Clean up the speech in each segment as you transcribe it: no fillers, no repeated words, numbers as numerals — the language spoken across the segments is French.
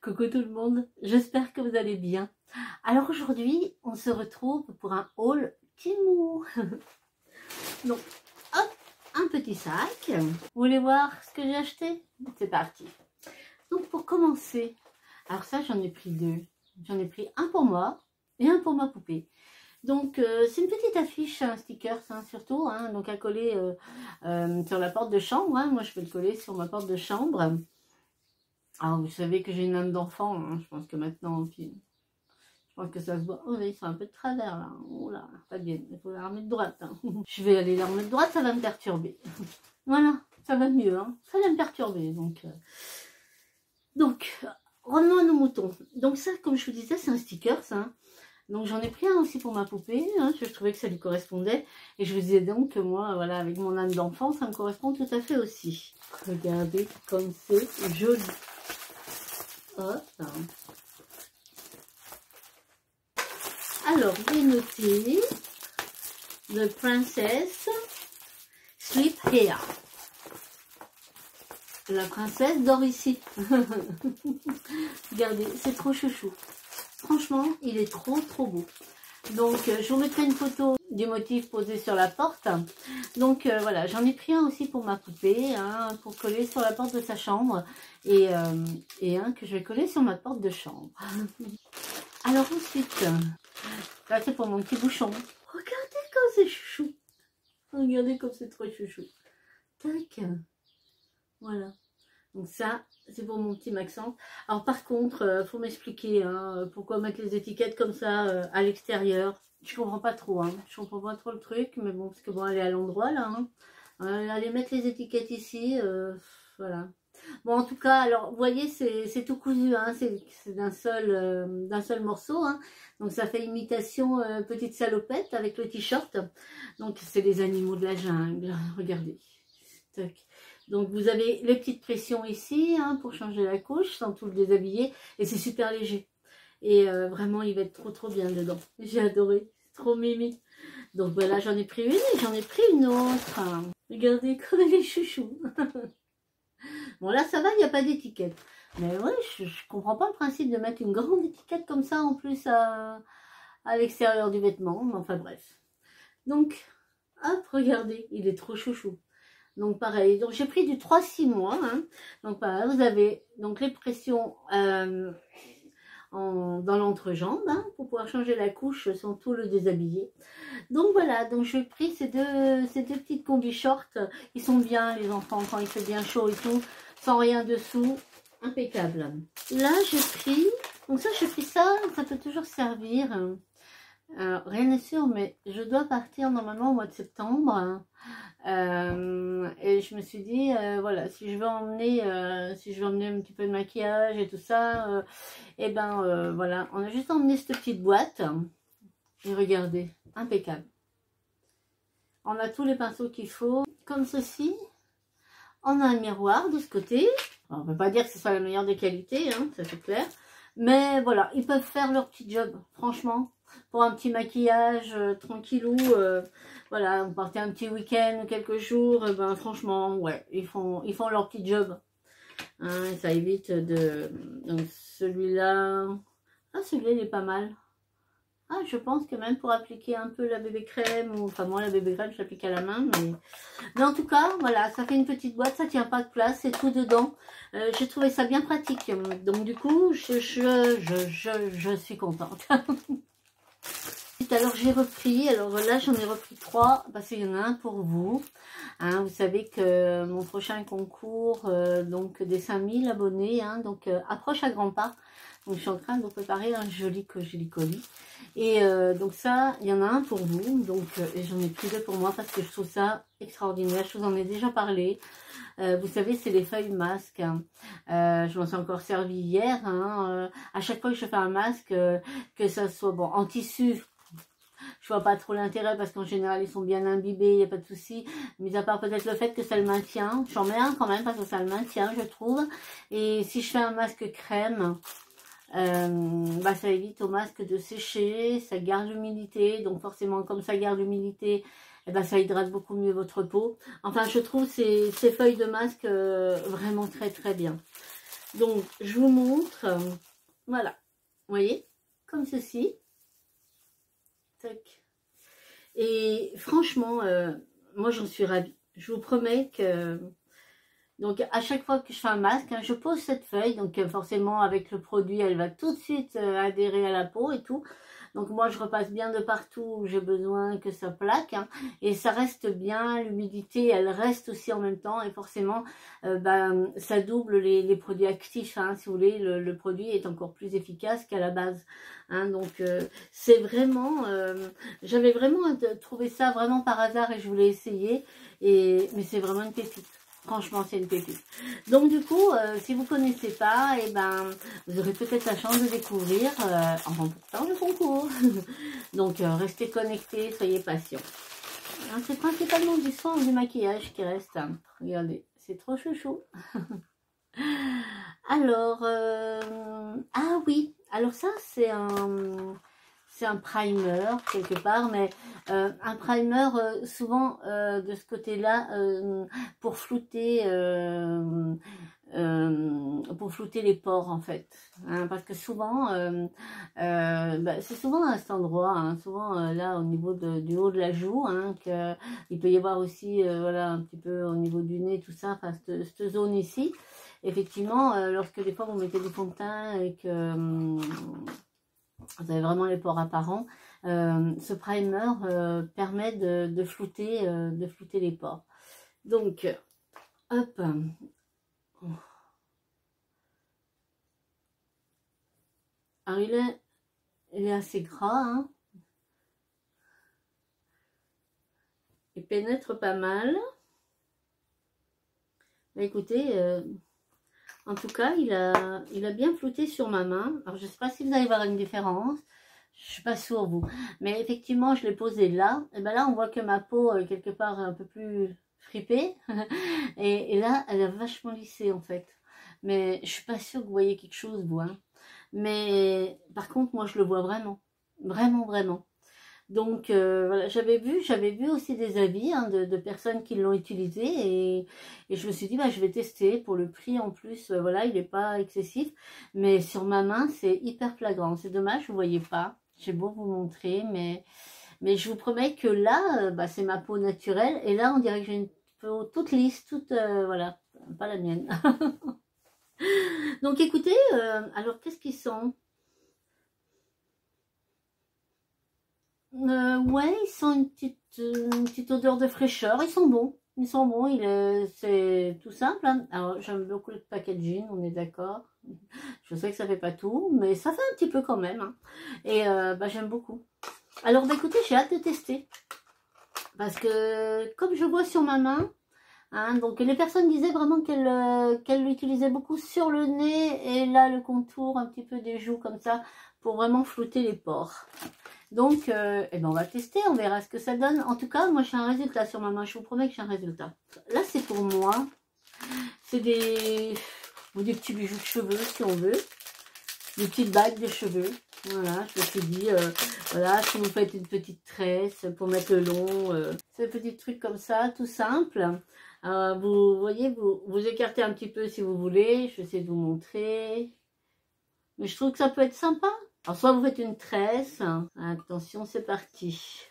Coucou tout le monde, j'espère que vous allez bien. Alors aujourd'hui, on se retrouve pour un haul Temu. Donc, hop, un petit sac. Vous voulez voir ce que j'ai acheté? C'est parti. Donc pour commencer, alors ça j'en ai pris deux. J'en ai pris un pour moi et un pour ma poupée. Donc c'est une petite affiche, un sticker hein, surtout, hein, donc à coller sur la porte de chambre. Hein. Moi je vais le coller sur ma porte de chambre. Alors, vous savez que j'ai une âme d'enfant, hein. Je pense que maintenant, puis, je pense que ça se voit. Oh, ils sont un peu de travers, là. Oh là, pas bien. Il faut la remettre droite. Hein. Je vais aller la remettre droite, ça va me perturber. Voilà, ça va mieux, hein. Ça va me perturber, donc revenons à nos moutons. Donc ça, comme je vous disais, c'est un sticker, ça. Hein. Donc j'en ai pris un aussi pour ma poupée, hein, je trouvais que ça lui correspondait. Et je vous disais donc que moi, voilà, avec mon âme d'enfant, ça me correspond tout à fait aussi. Regardez comme c'est joli. Hop. Alors, j'ai noté The Princess Sleep Here. La princesse dort ici. Regardez, c'est trop chouchou. Franchement, il est trop beau. Donc, je vous mettrai une photo du motif posé sur la porte. Donc, voilà, j'en ai pris un aussi pour ma poupée, hein, pour coller sur la porte de sa chambre. Et un que je vais coller sur ma porte de chambre. Alors ensuite, là c'est pour mon petit bouchon. Regardez comme c'est chouchou. Regardez comme c'est trop chouchou. Tac. Voilà. Donc ça, c'est pour mon petit Maxence. Alors par contre, faut m'expliquer hein, pourquoi mettre les étiquettes comme ça à l'extérieur. Je comprends pas trop. Hein. Je comprends pas trop le truc, mais bon, parce que bon, elle est à l'endroit là. Hein. Allez mettre les étiquettes ici. Voilà. Bon, en tout cas, alors, vous voyez, c'est tout cousu, hein, c'est d'un seul morceau, hein, donc ça fait imitation petite salopette avec le t-shirt, donc c'est les animaux de la jungle, regardez, tac. Donc vous avez les petites pressions ici, hein, pour changer la couche, sans tout le déshabiller, et c'est super léger, et vraiment, il va être trop bien dedans, j'ai adoré, c'est trop mimi. Donc voilà, j'en ai pris une et j'en ai pris une autre, regardez comme elle est chouchou. Bon là ça va, il n'y a pas d'étiquette. Mais ouais, je comprends pas le principe de mettre une grande étiquette comme ça en plus à l'extérieur du vêtement. Mais enfin bref. Donc, hop, regardez, il est trop chouchou. Donc pareil, donc j'ai pris du 3-6 mois. Hein. Donc voilà, vous avez donc les pressions dans l'entrejambe hein, pour pouvoir changer la couche sans tout le déshabiller. Donc voilà, donc j'ai pris ces deux petites combi shorts. Ils sont bien les enfants quand il fait bien chaud et tout, sans rien dessous, impeccable. Là j'ai pris, donc ça j'ai pris ça peut toujours servir. Alors, rien n'est sûr, mais je dois partir normalement au mois de septembre. Et je me suis dit, voilà, si je veux emmener un petit peu de maquillage et tout ça, et ben voilà, on a juste emmené cette petite boîte. Et regardez, impeccable. On a tous les pinceaux qu'il faut, comme ceci. On a un miroir de ce côté. Alors, on ne peut pas dire que ce soit la meilleure des qualités, hein, ça c'est clair. Mais voilà, ils peuvent faire leur petit job, franchement. Pour un petit maquillage tranquillou, voilà, vous partez un petit week-end ou quelques jours, ben franchement, ouais, ils font leur petit job. Hein, ça évite de... Donc celui-là... Ah, celui-là, il est pas mal. Ah, je pense que même pour appliquer un peu la bébé crème, ou enfin moi la bébé crème je l'applique à la main, mais en tout cas, voilà, ça fait une petite boîte, ça tient pas de place, c'est tout dedans. J'ai trouvé ça bien pratique, donc du coup, je suis contente. Alors j'ai repris, alors là j'en ai repris 3 parce qu'il y en a un pour vous. Hein, vous savez que mon prochain concours, donc des 5000 abonnés, hein, donc approche à grands pas. Donc je suis en train de vous préparer un joli colis. Et donc ça, il y en a un pour vous. Donc j'en ai pris 2 pour moi parce que je trouve ça extraordinaire. Je vous en ai déjà parlé. Vous savez, c'est les feuilles masques. Hein. Je m'en suis encore servi hier. Hein, à chaque fois que je fais un masque, que ça soit bon en tissu. Je vois pas trop l'intérêt parce qu'en général ils sont bien imbibés, il n'y a pas de souci. Mis à part peut-être le fait que ça le maintient. J'en mets un quand même parce que ça le maintient, je trouve. Et si je fais un masque crème, bah ça évite au masque de sécher, ça garde l'humidité. Donc forcément comme ça garde l'humidité, eh ben, ça hydrate beaucoup mieux votre peau. Enfin je trouve ces feuilles de masque vraiment très bien. Donc, je vous montre, voilà, vous voyez, comme ceci. Tac. Et franchement, moi, j'en suis ravie. Je vous promets que... Donc, à chaque fois que je fais un masque, hein, je pose cette feuille. Donc, forcément, avec le produit, elle va tout de suite adhérer à la peau et tout. Donc, moi, je repasse bien de partout où j'ai besoin que ça plaque. Hein, et ça reste bien. L'humidité, elle reste aussi en même temps. Et forcément, ça double les produits actifs. Hein, si vous voulez, le produit est encore plus efficace qu'à la base. Hein, donc, c'est vraiment... j'avais vraiment trouvé ça vraiment par hasard et je voulais essayer. Mais c'est vraiment une pépite. Franchement, c'est une pépite. Donc, du coup, si vous ne connaissez pas, eh ben, vous aurez peut-être la chance de découvrir en remportant le concours. Donc, restez connectés, soyez patients. Hein, c'est principalement du soin ou du maquillage qui reste. Hein. Regardez, c'est trop chouchou. Alors, ah oui, alors ça, c'est un primer quelque part, mais un primer souvent de ce côté-là pour flouter les pores en fait, hein, parce que souvent c'est souvent à cet endroit, hein, souvent là au niveau du haut de la joue, hein, il peut y avoir aussi voilà un petit peu au niveau du nez, tout ça, enfin cette zone ici. Effectivement, lorsque des fois vous mettez du fond de teint et que vous avez vraiment les pores apparents, ce primer permet de flouter les pores. Donc, hop. Alors, il est assez gras, hein. Il pénètre pas mal. Mais écoutez, en tout cas, il a bien flouté sur ma main. Alors, je ne sais pas si vous allez voir une différence. Je ne suis pas sûre, vous. Mais effectivement, je l'ai posé là. Et bien là, on voit que ma peau, quelque part, est un peu plus fripée. et là, elle a vachement lissé, en fait. Mais je ne suis pas sûre que vous voyez quelque chose, vous. Hein. Mais par contre, moi, je le vois vraiment. Vraiment, vraiment. Donc, voilà, j'avais vu aussi des avis hein, de personnes qui l'ont utilisé et je me suis dit, bah, je vais tester pour le prix en plus, voilà, il n'est pas excessif, mais sur ma main, c'est hyper flagrant. C'est dommage, vous ne voyez pas, j'ai beau vous montrer, mais je vous promets que là, c'est ma peau naturelle et là, on dirait que j'ai une peau toute lisse, toute, voilà, pas la mienne. Donc, écoutez, alors, qu'est-ce qu'ils sont ? Ouais, ils sont une petite odeur de fraîcheur. Ils sont bons. Ils sont bons. C'est tout simple. Hein. Alors, j'aime beaucoup le packaging, on est d'accord. Je sais que ça fait pas tout, mais ça fait un petit peu quand même. Hein. Et j'aime beaucoup. Alors, écoutez, j'ai hâte de tester. Parce que, comme je vois sur ma main, hein, donc les personnes disaient vraiment qu'elles l'utilisaient beaucoup sur le nez et là, le contour un petit peu des joues comme ça, pour vraiment flouter les pores. Donc, on va tester, on verra ce que ça donne. En tout cas, moi, j'ai un résultat sur ma main. Je vous promets que j'ai un résultat. Là, c'est pour moi. C'est des petits bijoux de cheveux, si on veut. Des petites bagues de cheveux. Voilà, je me suis dit, voilà, si vous faites une petite tresse pour mettre le long, ces petits trucs comme ça, tout simple. Vous voyez, vous écartez un petit peu si vous voulez. Je vais essayer de vous montrer. Mais je trouve que ça peut être sympa. Alors, soit vous faites une tresse. Attention, c'est parti.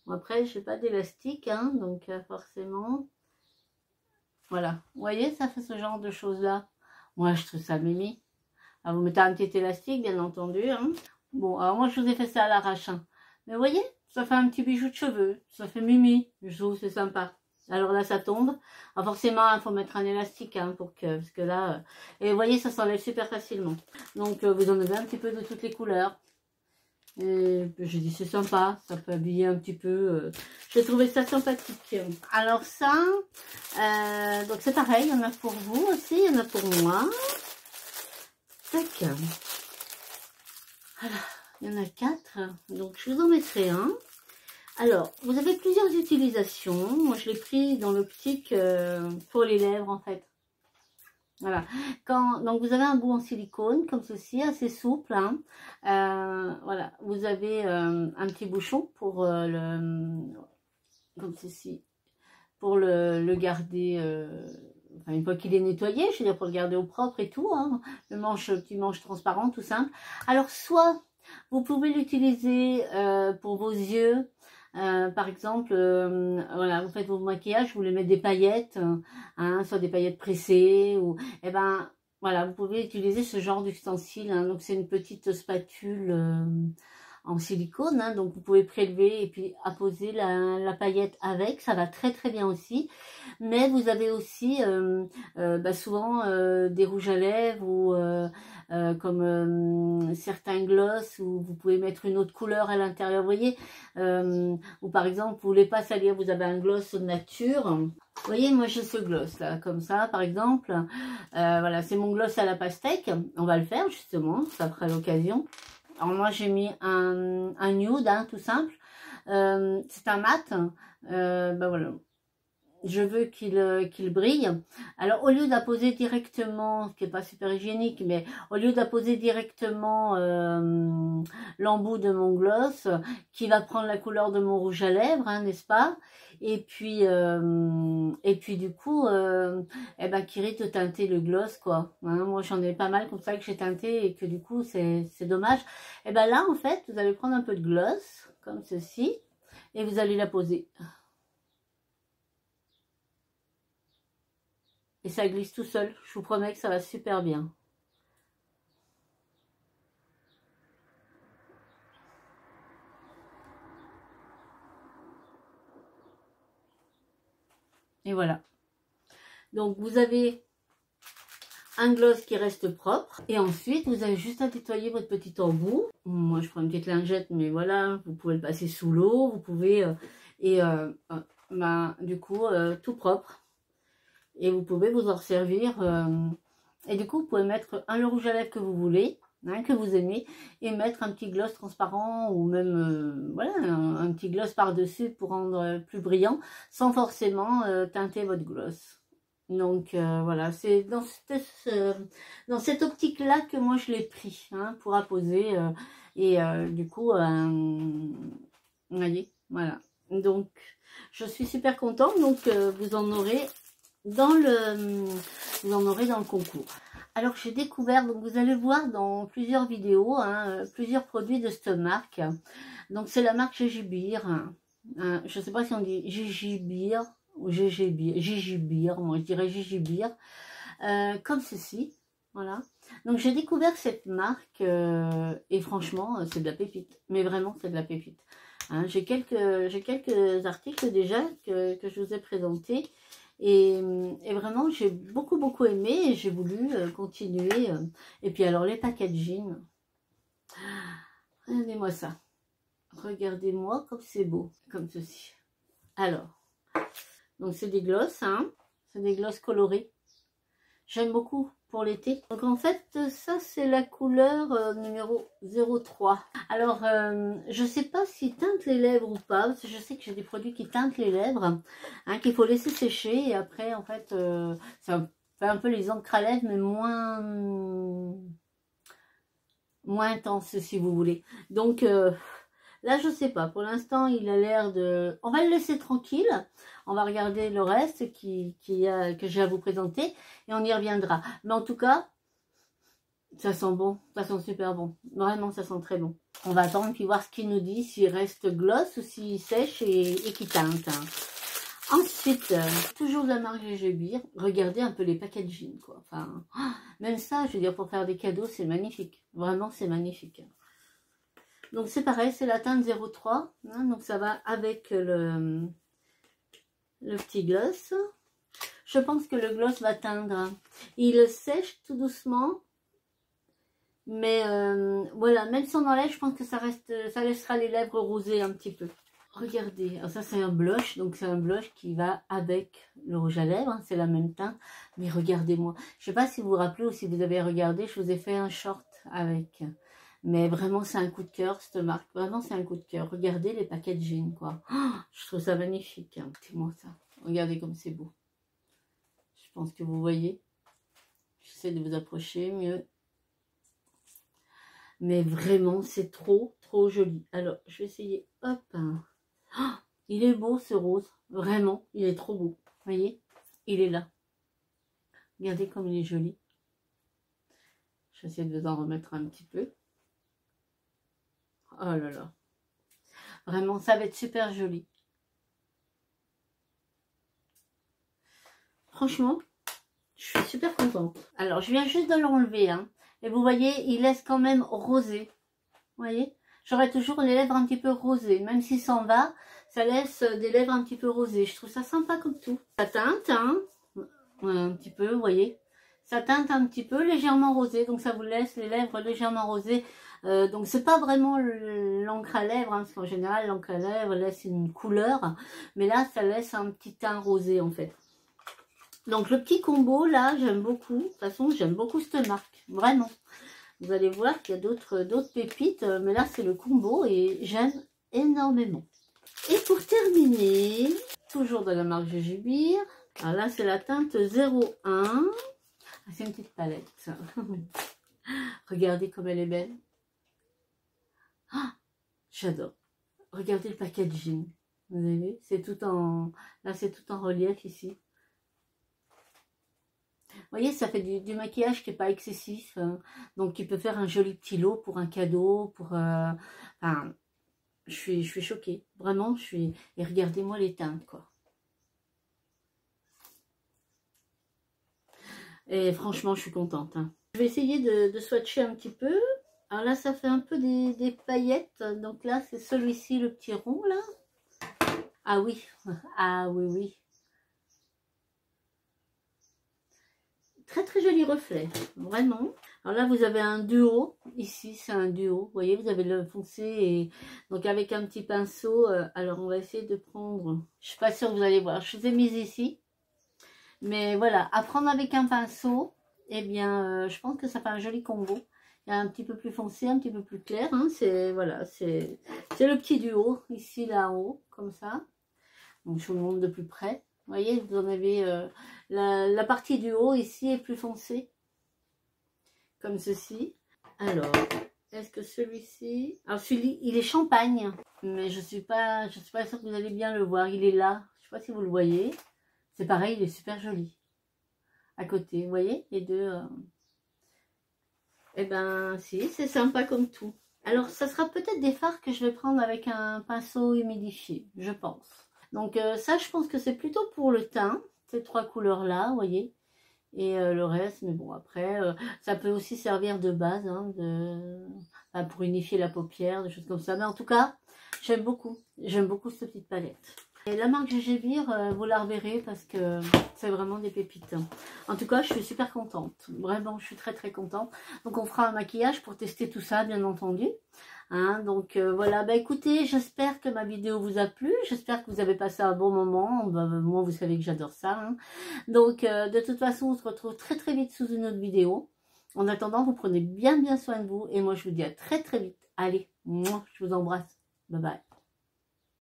Bon, après, je n'ai pas d'élastique, hein, donc forcément... Voilà, vous voyez, ça fait ce genre de choses-là. Moi, je trouve ça mimi. Alors, vous mettez un petit élastique, bien entendu. Hein. Bon, alors moi, je vous ai fait ça à l'arrache. Hein. Mais vous voyez, ça fait un petit bijou de cheveux. Ça fait mimi. Je trouve c'est sympa. Alors là, ça tombe. Alors forcément, il faut mettre un élastique hein, parce que là... et vous voyez, ça s'enlève super facilement. Donc, vous en avez un petit peu de toutes les couleurs. Et j'ai dit c'est sympa, ça peut habiller un petit peu. J'ai trouvé ça sympathique. Alors ça, donc c'est pareil, il y en a pour vous aussi, il y en a pour moi. Tac. Voilà, il y en a 4. Donc je vous en mettrai un. Alors, vous avez plusieurs utilisations. Moi, je l'ai pris dans l'optique pour les lèvres, en fait. Voilà. Donc, vous avez un bout en silicone, comme ceci, assez souple. Hein. Voilà. Vous avez un petit bouchon pour comme ceci, pour le garder, enfin, une fois qu'il est nettoyé, je veux dire, pour le garder au propre et tout. Hein. Petit manche transparent, tout simple. Alors, soit vous pouvez l'utiliser pour vos yeux. Par exemple, voilà, vous faites vos maquillages, vous voulez mettre des paillettes, hein, soit des paillettes pressées, ou, eh ben, voilà, vous pouvez utiliser ce genre d'ustensile. Hein. Donc, c'est une petite spatule en silicone, hein, donc vous pouvez prélever et puis apposer la paillette avec, ça va très très bien aussi. Mais vous avez aussi souvent des rouges à lèvres ou comme certains gloss où vous pouvez mettre une autre couleur à l'intérieur, vous voyez, ou par exemple vous voulez pas salir, vous avez un gloss nature. Vous voyez, moi j'ai ce gloss là, comme ça par exemple, voilà, c'est mon gloss à la pastèque, on va le faire justement, ça fera l'occasion. Alors moi j'ai mis un nude, hein, tout simple, c'est un mat, voilà. Je veux qu'il brille. Alors, au lieu d'apposer directement, ce qui n'est pas super hygiénique, mais au lieu d'apposer directement l'embout de mon gloss, qui va prendre la couleur de mon rouge à lèvres, hein, n'est-ce pas? Et puis du coup, qui risque de teinter le gloss, quoi. Hein, moi, j'en ai pas mal comme ça que j'ai teinté et que du coup, c'est dommage. Et ben là, en fait, vous allez prendre un peu de gloss, comme ceci, et vous allez la poser. Et ça glisse tout seul. Je vous promets que ça va super bien. Et voilà. Donc, vous avez un gloss qui reste propre. Et ensuite, vous avez juste à nettoyer votre petit embout. Moi, je prends une petite lingette, mais voilà, vous pouvez le passer sous l'eau. Vous pouvez... du coup, tout propre. Et vous pouvez vous en servir. Et du coup, vous pouvez mettre le rouge à lèvres que vous voulez, hein, que vous aimez, et mettre un petit gloss transparent ou même voilà, un petit gloss par-dessus pour rendre plus brillant, sans forcément teinter votre gloss. Donc voilà, c'est dans cette optique-là que moi je l'ai pris, hein, pour apposer. Du coup, vous voyez, voilà. Donc, je suis super contente. Donc, vous en aurez dans le concours. Alors j'ai découvert, donc vous allez voir dans plusieurs vidéos, hein, plusieurs produits de cette marque. Donc c'est la marque Gigibir. Hein, je ne sais pas si on dit Gigibir ou Gigibir, moi je dirais Gigibir. Comme ceci, voilà. Donc j'ai découvert cette marque et franchement c'est de la pépite. Mais vraiment c'est de la pépite. Hein, j'ai quelques articles déjà que je vous ai présentés. Et vraiment, j'ai beaucoup aimé et j'ai voulu continuer. Et puis alors, les packaging. Regardez-moi ça. Regardez-moi comme c'est beau, comme ceci. Alors, donc c'est des glosses, hein. C'est des glosses colorées. J'aime beaucoup pour l'été. Donc en fait, ça c'est la couleur numéro 03. Alors, je sais pas s'il teinte les lèvres ou pas, parce que je sais que j'ai des produits qui teintent les lèvres, hein, qu'il faut laisser sécher, et après, en fait, ça fait un peu les encres à lèvres, mais moins intense, si vous voulez. Donc, là, je sais pas. Pour l'instant, il a l'air de... On va le laisser tranquille. On va regarder le reste que j'ai à vous présenter. Et on y reviendra. Mais en tout cas, ça sent bon. Ça sent super bon. Vraiment, ça sent très bon. On va attendre puis voir ce qu'il nous dit. S'il reste gloss ou s'il sèche et qu'il teinte. Hein. Ensuite, toujours de la marque Gigibir. Regardez un peu les packaging, quoi. Enfin, même ça, je veux dire, pour faire des cadeaux, c'est magnifique. Vraiment, c'est magnifique. Donc c'est pareil, c'est la teinte 03, hein, donc ça va avec le petit gloss. Je pense que le gloss va teindre. Il sèche tout doucement, mais voilà, même si on enlève, je pense que ça laissera les lèvres rosées un petit peu. Regardez, alors ça c'est un blush, donc c'est un blush qui va avec le rouge à lèvres, hein, c'est la même teinte, mais regardez-moi. Je ne sais pas si vous vous rappelez ou si vous avez regardé, je vous ai fait un short avec... Mais vraiment, c'est un coup de cœur, cette marque. Vraiment, c'est un coup de cœur. Regardez les packaging, quoi. Oh, je trouve ça magnifique. Hein. Écoutez-moi ça. Regardez comme c'est beau. Je pense que vous voyez. J'essaie de vous approcher mieux. Mais vraiment, c'est trop, trop joli. Alors, je vais essayer. Hop. Oh, il est beau, ce rose. Vraiment, il est trop beau. Vous voyez, il est là. Regardez comme il est joli. J'essaie de vous en remettre un petit peu. Oh là là. Vraiment, ça va être super joli. Franchement, je suis super contente. Alors, je viens juste de l'enlever. Hein. Et vous voyez, il laisse quand même rosé. Vous voyez, j'aurai toujours les lèvres un petit peu rosées. Même s'il s'en va, ça laisse des lèvres un petit peu rosées. Je trouve ça sympa comme tout. Ça teinte, hein, un petit peu, vous voyez. Ça teinte un petit peu, légèrement rosé. Donc, ça vous laisse les lèvres légèrement rosées. Donc, c'est pas vraiment l'encre à lèvres. Hein, parce qu'en général, l'encre à lèvres laisse une couleur. Mais là, ça laisse un petit teint rosé, en fait. Donc, le petit combo, là, j'aime beaucoup. De toute façon, j'aime beaucoup cette marque. Vraiment. Vous allez voir qu'il y a d'autres pépites. Mais là, c'est le combo et j'aime énormément. Et pour terminer, toujours de la marque Jujubee. Alors là, c'est la teinte 01. Ah, c'est une petite palette. Regardez comme elle est belle. Ah, j'adore. Regardez le packaging. Vous avez vu? C'est tout en... Là, c'est tout en relief ici. Vous voyez, ça fait du maquillage qui n'est pas excessif. Hein, donc, qui peut faire un joli petit lot pour un cadeau. Pour, enfin, je suis choquée. Vraiment, je suis... Et regardez-moi les teintes, quoi. Et franchement, je suis contente. Hein. Je vais essayer de swatcher un petit peu. Alors là, ça fait un peu des paillettes. Donc là, c'est celui-ci, le petit rond, là. Ah oui. Ah oui, oui. Très, très joli reflet. Vraiment. Alors là, vous avez un duo. Ici, c'est un duo. Vous voyez, vous avez le foncé. Et donc, avec un petit pinceau. Alors, on va essayer de prendre... Je suis pas sûre que vous allez voir. Je vous ai mise ici. Mais voilà, à prendre avec un pinceau, eh bien, je pense que ça fait un joli combo. Il y a un petit peu plus foncé, un petit peu plus clair. Hein, c'est voilà, c'est le petit duo, ici, là-haut, comme ça. Donc, je vous le montre de plus près. Vous voyez, vous en avez la partie du haut, ici, est plus foncée. Comme ceci. Alors, est-ce que celui-ci... Alors, celui-ci, il est champagne. Mais je suis pas sûre que vous allez bien le voir. Il est là. Je ne sais pas si vous le voyez. C'est pareil, il est super joli. À côté, vous voyez, les deux. Eh ben, si, c'est sympa comme tout. Alors, ça sera peut-être des fards que je vais prendre avec un pinceau humidifié, je pense. Donc, ça, je pense que c'est plutôt pour le teint, ces trois couleurs-là, vous voyez. Et le reste, mais bon, après, ça peut aussi servir de base, hein, enfin, pour unifier la paupière, des choses comme ça. Mais en tout cas, j'aime beaucoup cette petite palette. Et la marque Jujubee, vous la reverrez parce que c'est vraiment des pépites. En tout cas, je suis super contente. Vraiment, je suis très très contente. Donc, on fera un maquillage pour tester tout ça, bien entendu. Hein, donc, voilà. Bah, écoutez, j'espère que ma vidéo vous a plu. J'espère que vous avez passé un bon moment. Bah, moi, vous savez que j'adore ça. Hein. Donc, de toute façon, on se retrouve très très vite sous une autre vidéo. En attendant, vous prenez bien soin de vous. Et moi, je vous dis à très très vite. Allez, je vous embrasse. Bye bye.